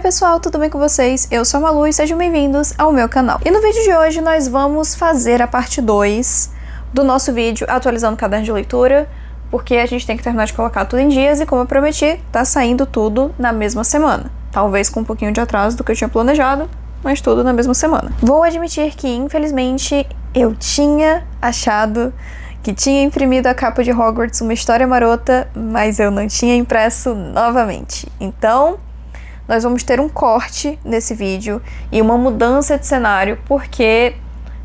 pessoal, tudo bem com vocês? Eu sou a Malu e sejam bem-vindos ao meu canal. E no vídeo de hoje nós vamos fazer a parte 2 do nosso vídeo atualizando o caderno de leitura, porque a gente tem que terminar de colocar tudo em dias e, como eu prometi, tá saindo tudo na mesma semana. Talvez com um pouquinho de atraso do que eu tinha planejado, mas tudo na mesma semana. Vou admitir que, infelizmente, eu tinha achado que tinha imprimido a capa de Hogwarts Uma História Marota, mas eu não tinha impresso novamente. Então, nós vamos ter um corte nesse vídeo e uma mudança de cenário, porque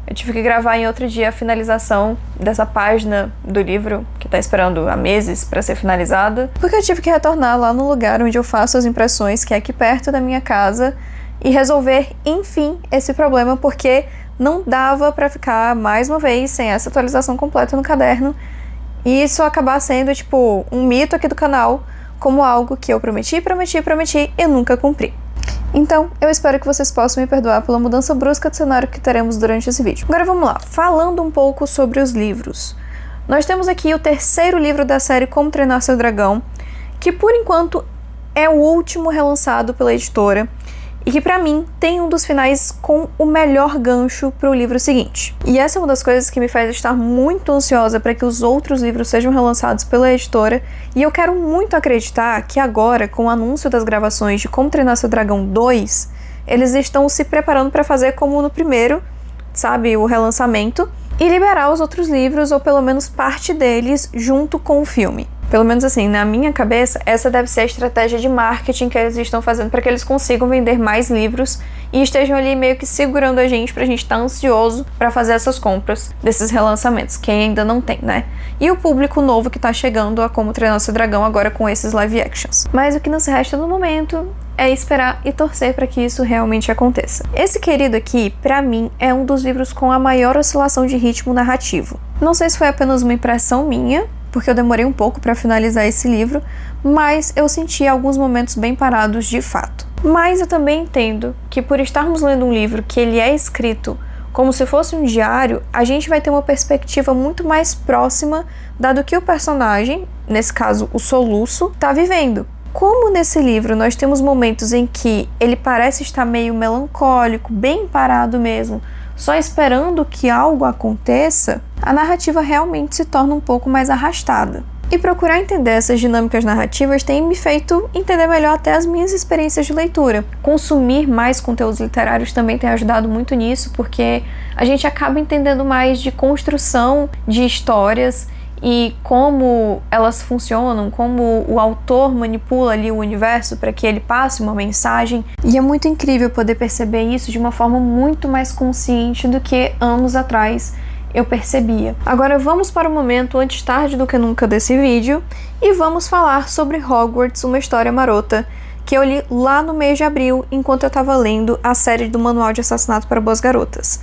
eu tive que gravar em outro dia a finalização dessa página do livro, que tá esperando há meses para ser finalizada, porque eu tive que retornar lá no lugar onde eu faço as impressões, que é aqui perto da minha casa, e resolver, enfim, esse problema, porque não dava para ficar, mais uma vez, sem essa atualização completa no caderno, e isso acabar sendo, tipo, um mito aqui do canal, como algo que eu prometi e nunca cumpri. Então, eu espero que vocês possam me perdoar pela mudança brusca de cenário que teremos durante esse vídeo. Agora vamos lá, falando um pouco sobre os livros. Nós temos aqui o terceiro livro da série Como Treinar Seu Dragão, que por enquanto é o último relançado pela editora, e que pra mim tem um dos finais com o melhor gancho pro livro seguinte. E essa é uma das coisas que me faz estar muito ansiosa para que os outros livros sejam relançados pela editora, e eu quero muito acreditar que agora, com o anúncio das gravações de Como Treinar Seu Dragão 2, eles estão se preparando para fazer como no primeiro, sabe, o relançamento, e liberar os outros livros, ou pelo menos parte deles, junto com o filme. Pelo menos assim, na minha cabeça, essa deve ser a estratégia de marketing que eles estão fazendo para que eles consigam vender mais livros e estejam ali meio que segurando a gente pra gente estar ansioso para fazer essas compras desses relançamentos, quem ainda não tem, né? E o público novo que tá chegando a Como Treinar Seu Dragão agora com esses live actions. Mas o que nos resta no momento é esperar e torcer para que isso realmente aconteça. Esse querido aqui, pra mim, é um dos livros com a maior oscilação de ritmo narrativo. Não sei se foi apenas uma impressão minha, porque eu demorei um pouco para finalizar esse livro, mas eu senti alguns momentos bem parados de fato. Mas eu também entendo que, por estarmos lendo um livro que ele é escrito como se fosse um diário, a gente vai ter uma perspectiva muito mais próxima da que o personagem, nesse caso o Soluço, está vivendo. Como nesse livro nós temos momentos em que ele parece estar meio melancólico, bem parado mesmo, só esperando que algo aconteça, a narrativa realmente se torna um pouco mais arrastada. E procurar entender essas dinâmicas narrativas tem me feito entender melhor até as minhas experiências de leitura. Consumir mais conteúdos literários também tem ajudado muito nisso, porque a gente acaba entendendo mais de construção de histórias e como elas funcionam, como o autor manipula ali o universo para que ele passe uma mensagem. E é muito incrível poder perceber isso de uma forma muito mais consciente do que anos atrás eu percebia. Agora vamos para o momento antes tarde do que nunca desse vídeo e vamos falar sobre Hogwarts Uma História Marota, que eu li lá no mês de abril enquanto eu estava lendo a série do Manual de Assassinato para Boas Garotas.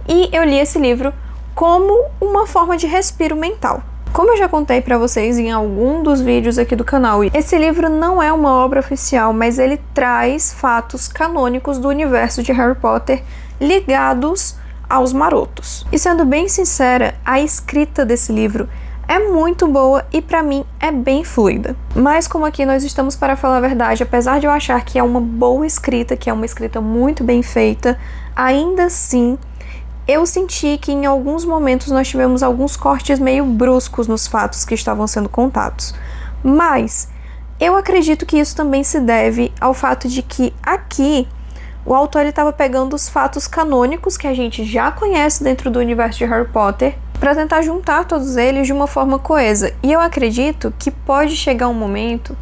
E eu li esse livro como uma forma de respiro mental. Como eu já contei pra vocês em algum dos vídeos aqui do canal, esse livro não é uma obra oficial, mas ele traz fatos canônicos do universo de Harry Potter ligados aos marotos. E sendo bem sincera, a escrita desse livro é muito boa e pra mim é bem fluida. Mas como aqui nós estamos para falar a verdade, apesar de eu achar que é uma boa escrita, que é uma escrita muito bem feita, ainda assim eu senti que em alguns momentos nós tivemos alguns cortes meio bruscos nos fatos que estavam sendo contados. Mas eu acredito que isso também se deve ao fato de que aqui o autor estava pegando os fatos canônicos que a gente já conhece dentro do universo de Harry Potter para tentar juntar todos eles de uma forma coesa. E eu acredito que pode chegar um momento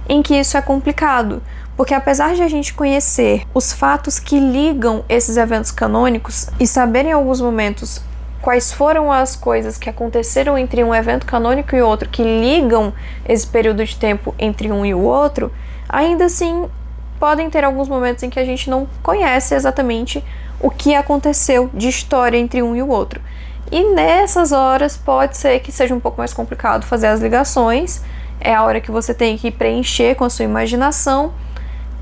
em que isso é complicado, porque apesar de a gente conhecer os fatos que ligam esses eventos canônicos e saber em alguns momentos quais foram as coisas que aconteceram entre um evento canônico e outro, que ligam esse período de tempo entre um e o outro, ainda assim podem ter alguns momentos em que a gente não conhece exatamente o que aconteceu de história entre um e o outro. E nessas horas pode ser que seja um pouco mais complicado fazer as ligações, é a hora que você tem que preencher com a sua imaginação,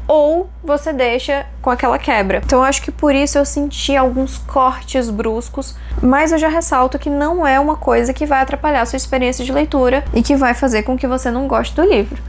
ou você deixa com aquela quebra. Então eu acho que por isso eu senti alguns cortes bruscos, mas eu já ressalto que não é uma coisa que vai atrapalhar a sua experiência de leitura e que vai fazer com que você não goste do livro.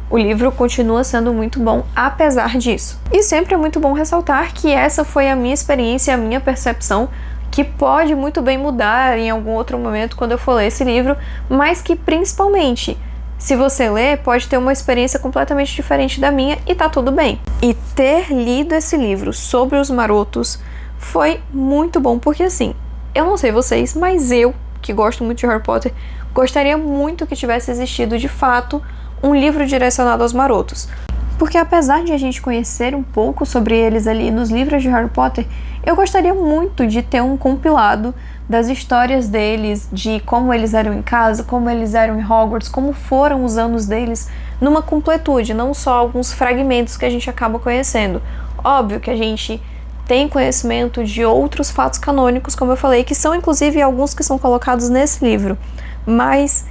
o livro continua sendo muito bom apesar disso. E sempre é muito bom ressaltar que essa foi a minha experiência, a minha percepção, que pode muito bem mudar em algum outro momento quando eu for ler esse livro, mas que principalmente, se você ler, pode ter uma experiência completamente diferente da minha e tá tudo bem. E ter lido esse livro sobre os marotos foi muito bom, porque assim, eu não sei vocês, mas eu, que gosto muito de Harry Potter, gostaria muito que tivesse existido de fato um livro direcionado aos marotos. Porque apesar de a gente conhecer um pouco sobre eles ali nos livros de Harry Potter, eu gostaria muito de ter um compilado das histórias deles, de como eles eram em casa, como eles eram em Hogwarts, como foram os anos deles, numa completude, não só alguns fragmentos que a gente acaba conhecendo. Óbvio que a gente tem conhecimento de outros fatos canônicos, como eu falei, que são inclusive alguns que são colocados nesse livro, mas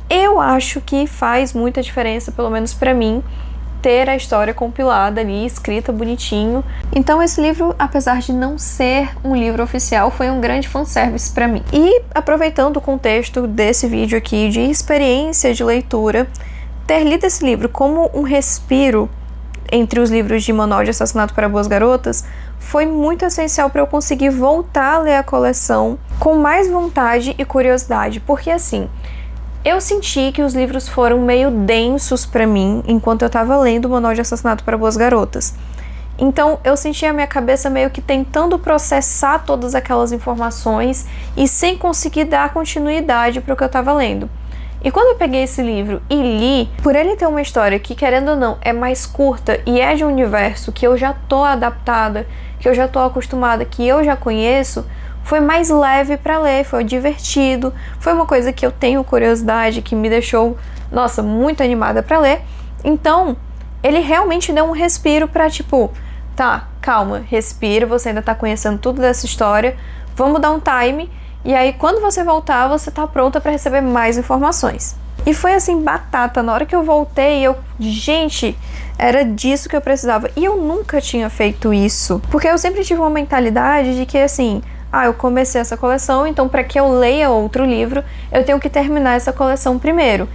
eu acho que faz muita diferença, pelo menos pra mim, ter a história compilada ali, escrita bonitinho. Então esse livro, apesar de não ser um livro oficial, foi um grande fanservice pra mim. E aproveitando o contexto desse vídeo aqui de experiência de leitura, ter lido esse livro como um respiro entre os livros de Manual de Assassinato para Boas Garotas foi muito essencial para eu conseguir voltar a ler a coleção com mais vontade e curiosidade, porque assim, eu senti que os livros foram meio densos pra mim enquanto eu tava lendo o Manual de Assassinato para Boas Garotas. Então eu senti a minha cabeça meio que tentando processar todas aquelas informações e sem conseguir dar continuidade para o que eu tava lendo. E quando eu peguei esse livro e li, por ele ter uma história que, querendo ou não, é mais curta e é de um universo que eu já tô adaptada, que eu já tô acostumada, que eu já conheço, foi mais leve para ler, foi divertido, foi uma coisa que eu tenho curiosidade, que me deixou, nossa, muito animada para ler. Então, ele realmente deu um respiro para tipo, tá, calma, respira, você ainda tá conhecendo tudo dessa história, vamos dar um time, e aí quando você voltar, você tá pronta para receber mais informações. E foi assim, batata, na hora que eu voltei, gente, era disso que eu precisava. E eu nunca tinha feito isso, porque eu sempre tive uma mentalidade de que assim, eu comecei essa coleção, então para que eu leia outro livro, eu tenho que terminar essa coleção primeiro.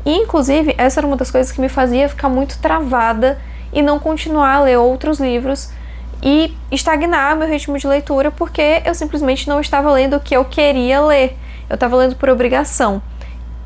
E, inclusive, essa era uma das coisas que me fazia ficar muito travada e não continuar a ler outros livros e estagnar meu ritmo de leitura, porque eu simplesmente não estava lendo o que eu queria ler. Eu estava lendo por obrigação.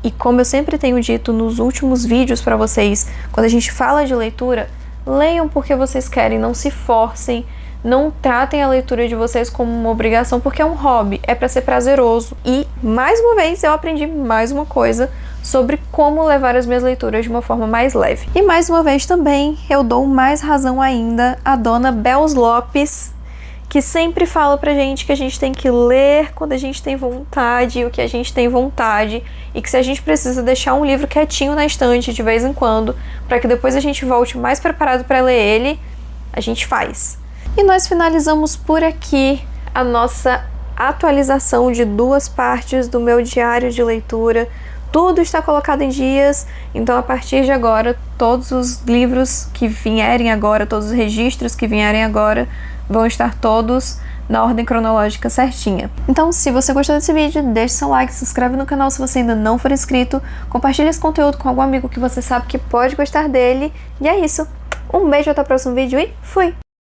E como eu sempre tenho dito nos últimos vídeos para vocês, quando a gente fala de leitura, leiam porque vocês querem, não se forcem. Não tratem a leitura de vocês como uma obrigação, porque é um hobby, é para ser prazeroso. E, mais uma vez, eu aprendi mais uma coisa sobre como levar as minhas leituras de uma forma mais leve. E, mais uma vez, também, eu dou mais razão ainda à dona Bels Lopes, que sempre fala pra gente que a gente tem que ler quando a gente tem vontade, o que a gente tem vontade, e que se a gente precisa deixar um livro quietinho na estante de vez em quando, para que depois a gente volte mais preparado para ler ele, a gente faz. E nós finalizamos por aqui a nossa atualização de 2 partes do meu diário de leitura. Tudo está colocado em dias, então a partir de agora, todos os livros que vierem agora, todos os registros que vierem agora, vão estar todos na ordem cronológica certinha. Então, se você gostou desse vídeo, deixe seu like, se inscreve no canal se você ainda não for inscrito, compartilhe esse conteúdo com algum amigo que você sabe que pode gostar dele. E é isso. Um beijo, até o próximo vídeo e fui!